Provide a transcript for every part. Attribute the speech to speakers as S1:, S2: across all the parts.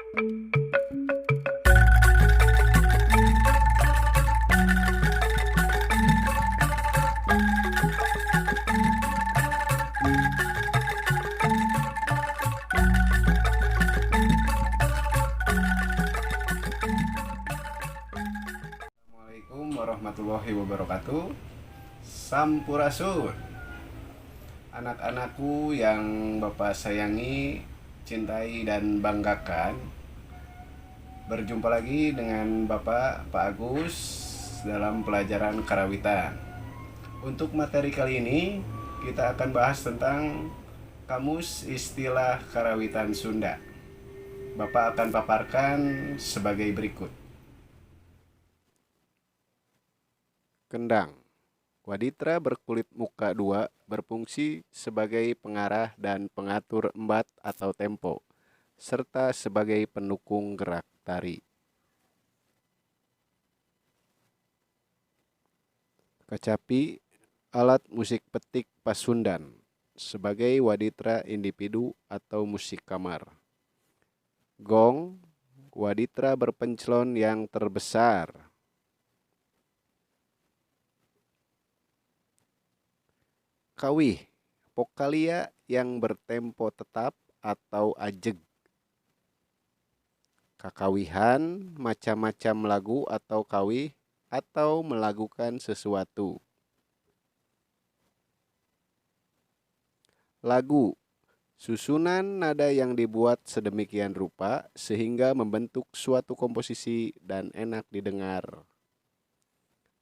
S1: Assalamualaikum warahmatullahi wabarakatuh. Sampurasun. Anak-anakku yang Bapak sayangi, cintai dan banggakan. Berjumpa lagi dengan Bapak Pak Agus dalam pelajaran karawitan. Untuk materi kali ini kita akan bahas tentang kamus istilah karawitan Sunda. Bapak akan paparkan sebagai berikut. Kendang. Waditra berkulit muka dua, berfungsi sebagai pengarah dan pengatur embat atau tempo, serta sebagai pendukung gerak tari. Kecapi, alat musik petik Pasundan, sebagai waditra individu atau musik kamar. Gong, waditra berpenclon yang terbesar. Kawih, vokalia yang bertempo tetap atau ajeg. Kakawihan, macam-macam lagu atau kawih atau melakukan sesuatu. Lagu, susunan nada yang dibuat sedemikian rupa sehingga membentuk suatu komposisi dan enak didengar.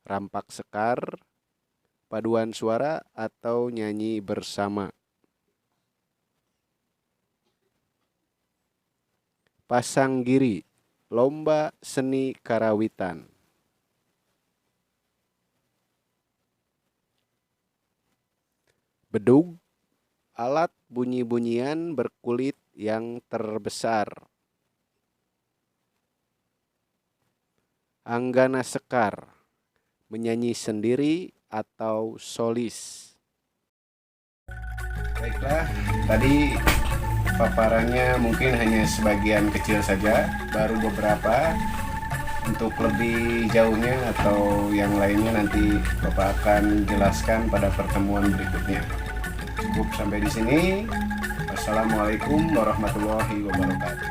S1: Rampak sekar, paduan suara atau nyanyi bersama. Pasanggiri, lomba seni karawitan. Bedug, alat bunyi-bunyian berkulit yang terbesar. Anggana sekar, menyanyi sendiri atau solis. Baiklah, tadi paparannya mungkin hanya sebagian kecil saja, baru beberapa. Untuk lebih jauhnya atau yang lainnya nanti Bapak akan jelaskan pada pertemuan berikutnya. Cukup sampai di sini. Wassalamualaikum warahmatullahi wabarakatuh.